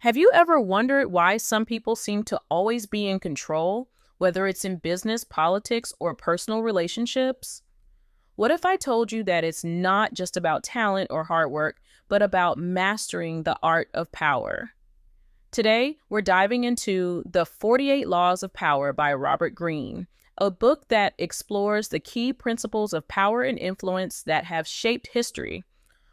Have you ever wondered why some people seem to always be in control, whether it's in business, politics, or personal relationships? What if I told you that it's not just about talent or hard work, but about mastering the art of power? Today, we're diving into The 48 Laws of Power by Robert Greene, a book that explores the key principles of power and influence that have shaped history.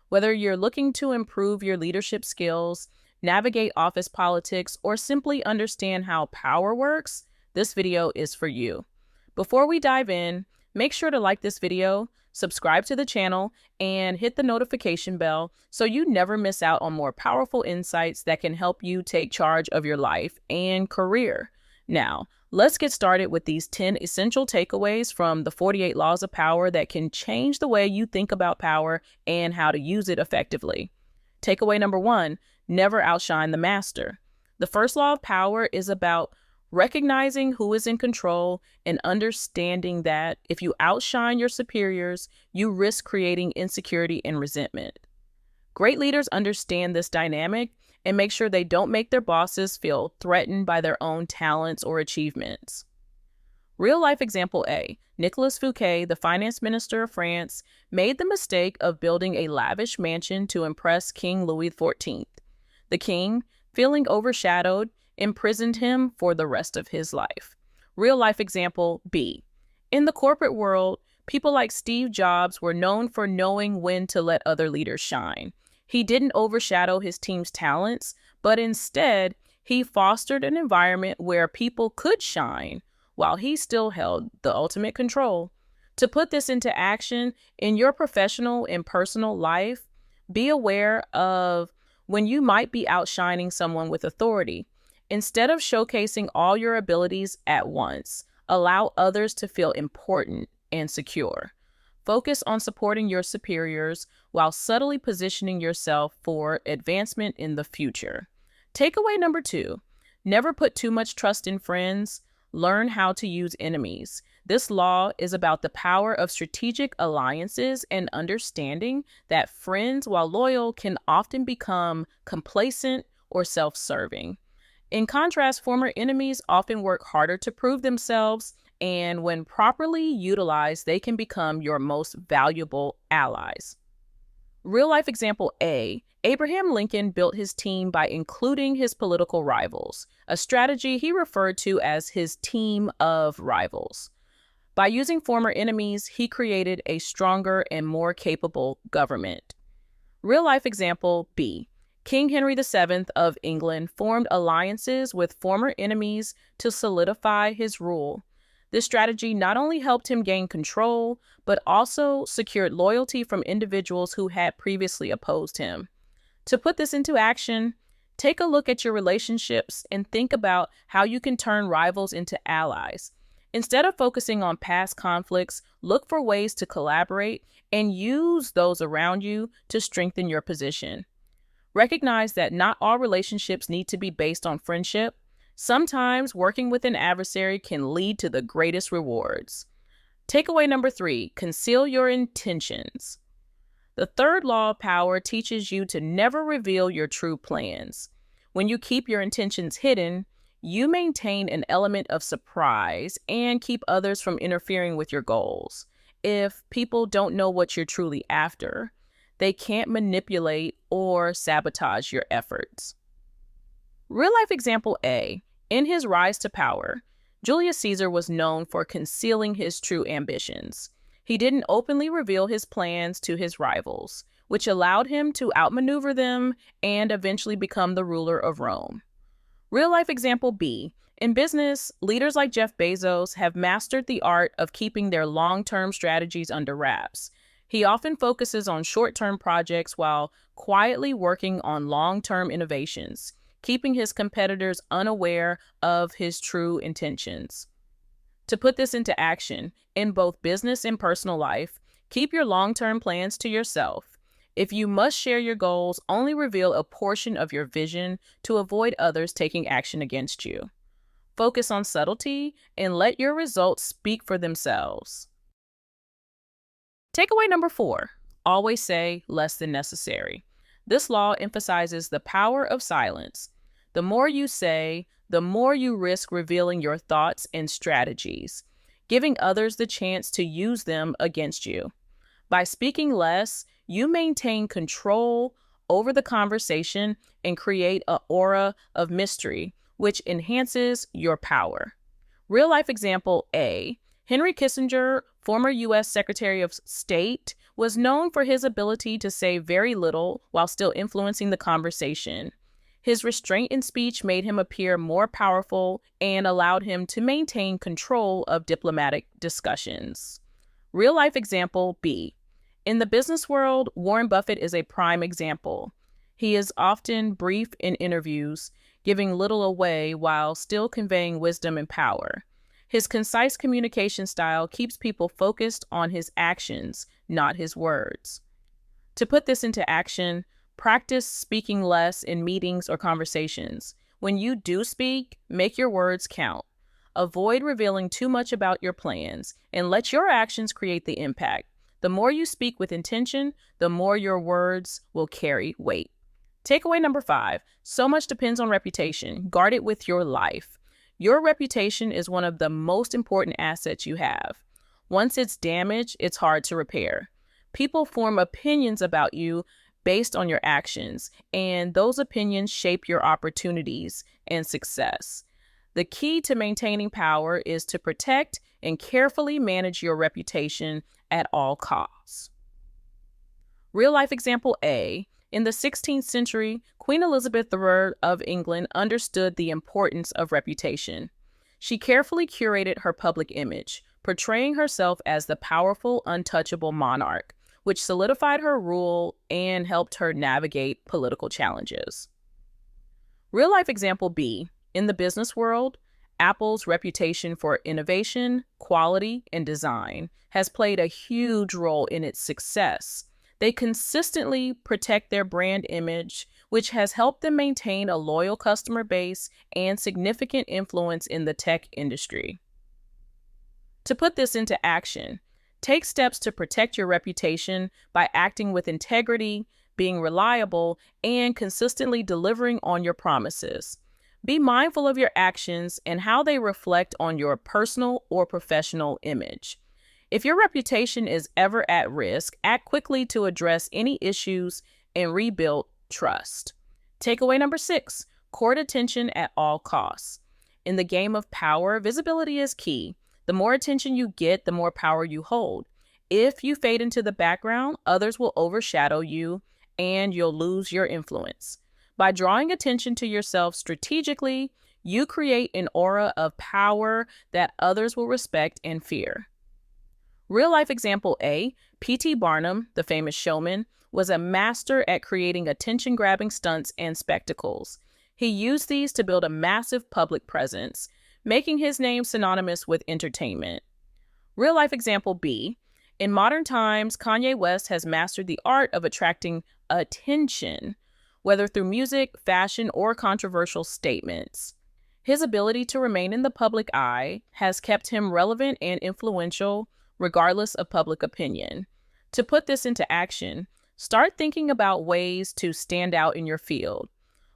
Whether you're looking to improve your leadership skills, navigate office politics, or simply understand how power works, this video is for you. Before we dive in, make sure to like this video, subscribe to the channel, and hit the notification bell so you never miss out on more powerful insights that can help you take charge of your life and career. Now, let's get started with these 10 essential takeaways from the 48 Laws of Power that can change the way you think about power and how to use it effectively. Takeaway number 1, never outshine the master. The first law of power is about recognizing who is in control and understanding that if you outshine your superiors, you risk creating insecurity and resentment. Great leaders understand this dynamic and make sure they don't make their bosses feel threatened by their own talents or achievements. Real life example A. Nicolas Fouquet, the finance minister of France, made the mistake of building a lavish mansion to impress King Louis XIV. The king, feeling overshadowed, imprisoned him for the rest of his life. Real life example B. In the corporate world, people like Steve Jobs were known for knowing when to let other leaders shine. He didn't overshadow his team's talents, but instead, he fostered an environment where people could shine while he still held the ultimate control. To put this into action in your professional and personal life, be aware of when you might be outshining someone with authority. Instead of showcasing all your abilities at once, allow others to feel important and secure. Focus on supporting your superiors while subtly positioning yourself for advancement in the future. Takeaway number 2, never put too much trust in friends. Learn how to use enemies. This law is about the power of strategic alliances and understanding that friends, while loyal, can often become complacent or self-serving. In contrast, former enemies often work harder to prove themselves, and when properly utilized, they can become your most valuable allies. Real life example A. Abraham Lincoln built his team by including his political rivals, a strategy he referred to as his team of rivals. By using former enemies, he created a stronger and more capable government. Real life example B. King Henry VII of England formed alliances with former enemies to solidify his rule. This strategy not only helped him gain control, but also secured loyalty from individuals who had previously opposed him. To put this into action, take a look at your relationships and think about how you can turn rivals into allies. Instead of focusing on past conflicts, look for ways to collaborate and use those around you to strengthen your position. Recognize that not all relationships need to be based on friendship. Sometimes working with an adversary can lead to the greatest rewards. Takeaway number 3, conceal your intentions. The third law of power teaches you to never reveal your true plans. When you keep your intentions hidden, you maintain an element of surprise and keep others from interfering with your goals. If people don't know what you're truly after, they can't manipulate or sabotage your efforts. Real life example A. In his rise to power, Julius Caesar was known for concealing his true ambitions. He didn't openly reveal his plans to his rivals, which allowed him to outmaneuver them and eventually become the ruler of Rome. Real life example B. In business, leaders like Jeff Bezos have mastered the art of keeping their long-term strategies under wraps. He often focuses on short-term projects while quietly working on long-term innovations, keeping his competitors unaware of his true intentions. To put this into action, in both business and personal life, keep your long-term plans to yourself. If you must share your goals, only reveal a portion of your vision to avoid others taking action against you. Focus on subtlety and let your results speak for themselves. Takeaway number 4, always say less than necessary. This law emphasizes the power of silence. The more you say, the more you risk revealing your thoughts and strategies, giving others the chance to use them against you. By speaking less, you maintain control over the conversation and create an aura of mystery, which enhances your power. Real life example A. Henry Kissinger, former U.S. Secretary of State, was known for his ability to say very little while still influencing the conversation. His restraint in speech made him appear more powerful and allowed him to maintain control of diplomatic discussions. Real life example B. In the business world, Warren Buffett is a prime example. He is often brief in interviews, giving little away while still conveying wisdom and power. His concise communication style keeps people focused on his actions, not his words. To put this into action, practice speaking less in meetings or conversations. When you do speak, make your words count. Avoid revealing too much about your plans and let your actions create the impact. The more you speak with intention, the more your words will carry weight. Takeaway number 5, so much depends on reputation. Guard it with your life. Your reputation is one of the most important assets you have. Once it's damaged, it's hard to repair. People form opinions about you based on your actions, and those opinions shape your opportunities and success. The key to maintaining power is to protect and carefully manage your reputation at all costs. Real life example A. In the 16th century, Queen Elizabeth III of England understood the importance of reputation. She carefully curated her public image, portraying herself as the powerful, untouchable monarch, which solidified her rule and helped her navigate political challenges. Real life example B. In the business world, Apple's reputation for innovation, quality, and design has played a huge role in its success. They consistently protect their brand image, which has helped them maintain a loyal customer base and significant influence in the tech industry. To put this into action, take steps to protect your reputation by acting with integrity, being reliable, and consistently delivering on your promises. Be mindful of your actions and how they reflect on your personal or professional image. If your reputation is ever at risk, act quickly to address any issues and rebuild trust. Takeaway number 6, court attention at all costs. In the game of power, visibility is key. The more attention you get, the more power you hold. If you fade into the background, others will overshadow you and you'll lose your influence. By drawing attention to yourself strategically, you create an aura of power that others will respect and fear. Real life example A. P.T. Barnum, the famous showman, was a master at creating attention-grabbing stunts and spectacles. He used these to build a massive public presence, making his name synonymous with entertainment. Real life example B. In modern times, Kanye West has mastered the art of attracting attention, whether through music, fashion, or controversial statements. His ability to remain in the public eye has kept him relevant and influential, regardless of public opinion. To put this into action, start thinking about ways to stand out in your field.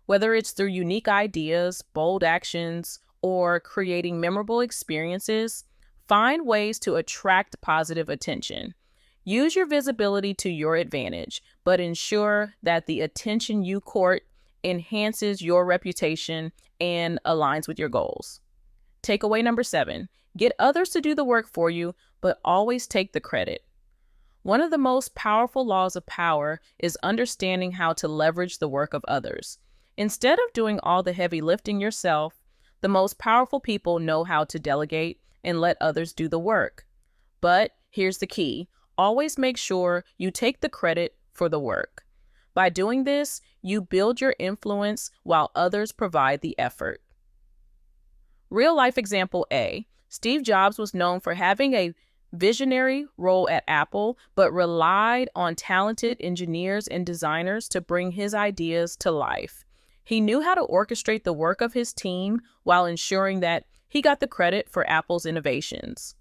Whether it's through unique ideas, bold actions, or creating memorable experiences, find ways to attract positive attention. Use your visibility to your advantage, but ensure that the attention you court enhances your reputation and aligns with your goals. Takeaway number 7, get others to do the work for you, but always take the credit. One of the most powerful laws of power is understanding how to leverage the work of others. Instead of doing all the heavy lifting yourself, the most powerful people know how to delegate and let others do the work. But here's the key. Always make sure you take the credit for the work. By doing this, you build your influence while others provide the effort. Real life example A. Steve Jobs was known for having a visionary role at Apple, but relied on talented engineers and designers to bring his ideas to life. He knew how to orchestrate the work of his team while ensuring that he got the credit for Apple's innovations.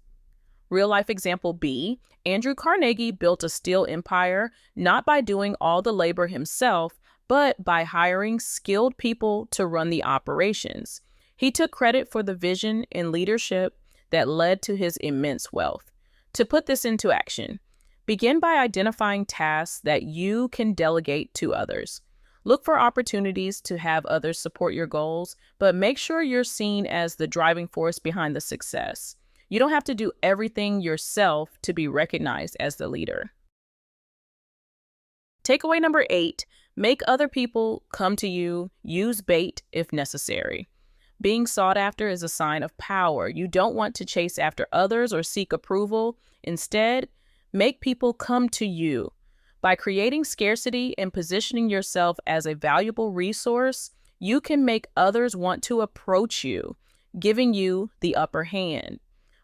Real life example B. Andrew Carnegie built a steel empire not by doing all the labor himself, but by hiring skilled people to run the operations. He took credit for the vision and leadership that led to his immense wealth. To put this into action, begin by identifying tasks that you can delegate to others. Look for opportunities to have others support your goals, but make sure you're seen as the driving force behind the success. You don't have to do everything yourself to be recognized as the leader. Takeaway number 8, make other people come to you. Use bait if necessary. Being sought after is a sign of power. You don't want to chase after others or seek approval. Instead, make people come to you. By creating scarcity and positioning yourself as a valuable resource, you can make others want to approach you, giving you the upper hand.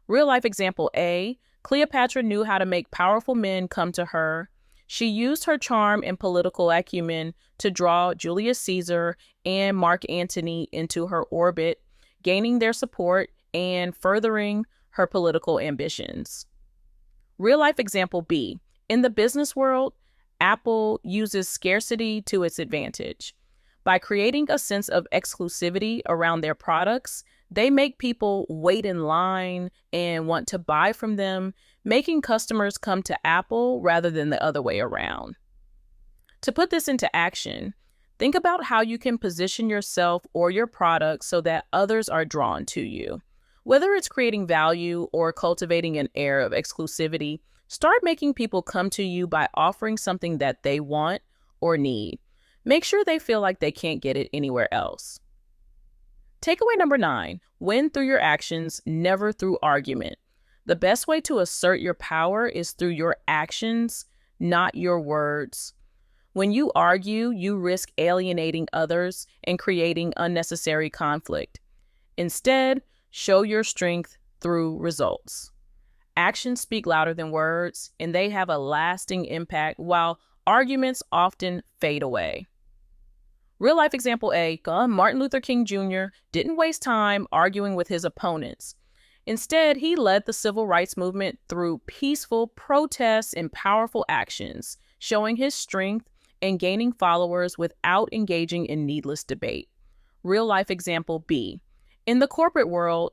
Real life example A, Cleopatra knew how to make powerful men come to her. She used her charm and political acumen to draw Julius Caesar and Mark Antony into her orbit, gaining their support and furthering her political ambitions. Real life example B, in the business world, Apple uses scarcity to its advantage. By creating a sense of exclusivity around their products, they make people wait in line and want to buy from them, making customers come to Apple rather than the other way around. To put this into action, think about how you can position yourself or your product so that others are drawn to you. Whether it's creating value or cultivating an air of exclusivity, start making people come to you by offering something that they want or need. Make sure they feel like they can't get it anywhere else. Takeaway number 9, win through your actions, never through argument. The best way to assert your power is through your actions, not your words. When you argue, you risk alienating others and creating unnecessary conflict. Instead, show your strength through results. Actions speak louder than words, and they have a lasting impact, while arguments often fade away. Real life example A, Martin Luther King Jr. didn't waste time arguing with his opponents. Instead, he led the civil rights movement through peaceful protests and powerful actions, showing his strength and gaining followers without engaging in needless debate. Real life example B, in the corporate world,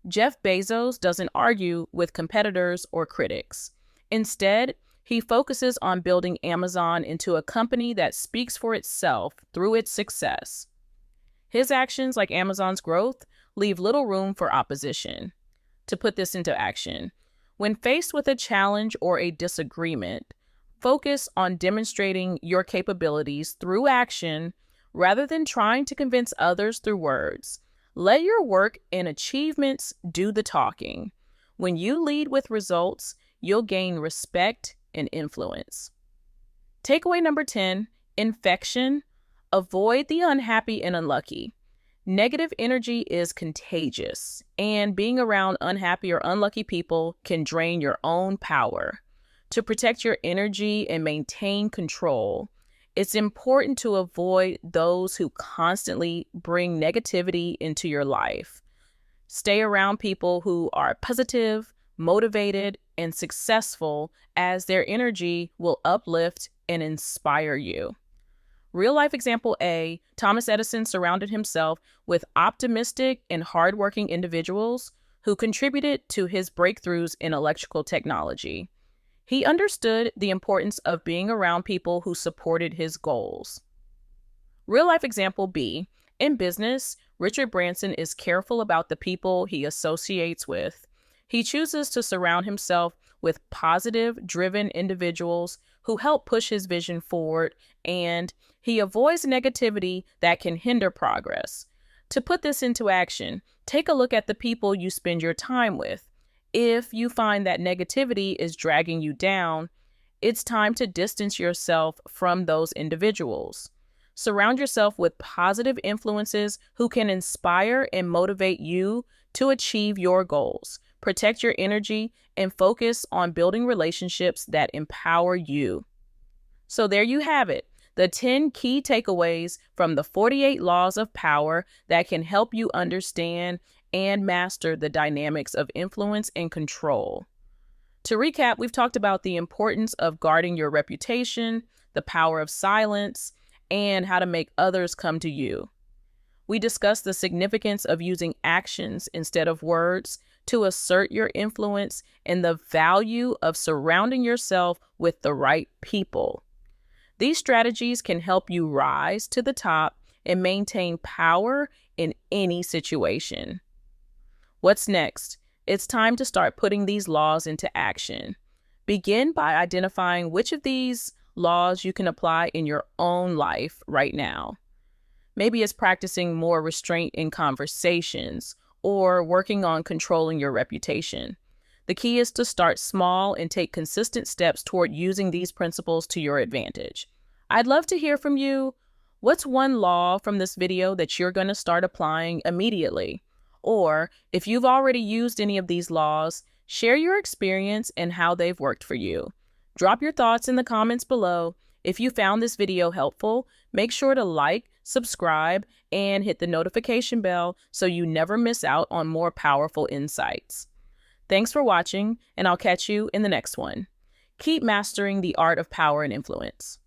Jeff Bezos doesn't argue with competitors or critics. Instead, he focuses on building Amazon into a company that speaks for itself through its success. His actions, like Amazon's growth, leave little room for opposition. To put this into action, when faced with a challenge or a disagreement, focus on demonstrating your capabilities through action rather than trying to convince others through words. Let your work and achievements do the talking. When you lead with results, you'll gain respect and influence. Takeaway number 10, infection. Avoid the unhappy and unlucky. Negative energy is contagious, and being around unhappy or unlucky people can drain your own power. To protect your energy and maintain control, it's important to avoid those who constantly bring negativity into your life. Stay around people who are positive, motivated, and successful, as their energy will uplift and inspire you. Real life example A, Thomas Edison surrounded himself with optimistic and hardworking individuals who contributed to his breakthroughs in electrical technology. He understood the importance of being around people who supported his goals. Real life example B, in business, Richard Branson is careful about the people he associates with. He chooses to surround himself with positive, driven individuals who help push his vision forward, and he avoids negativity that can hinder progress. To put this into action, take a look at the people you spend your time with. If you find that negativity is dragging you down, it's time to distance yourself from those individuals. Surround yourself with positive influences who can inspire and motivate you to achieve your goals. Protect your energy and focus on building relationships that empower you. So there you have it, the 10 key takeaways from the 48 laws of power that can help you understand and master the dynamics of influence and control. To recap, we've talked about the importance of guarding your reputation, the power of silence, and how to make others come to you. We discuss the significance of using actions instead of words to assert your influence and the value of surrounding yourself with the right people. These strategies can help you rise to the top and maintain power in any situation. What's next? It's time to start putting these laws into action. Begin by identifying which of these laws you can apply in your own life right now. Maybe it's practicing more restraint in conversations or working on controlling your reputation. The key is to start small and take consistent steps toward using these principles to your advantage. I'd love to hear from you. What's one law from this video that you're going to start applying immediately? Or if you've already used any of these laws, share your experience and how they've worked for you. Drop your thoughts in the comments below. If you found this video helpful, make sure to like, subscribe, and hit the notification bell so you never miss out on more powerful insights. Thanks for watching, and I'll catch you in the next one. Keep mastering the art of power and influence.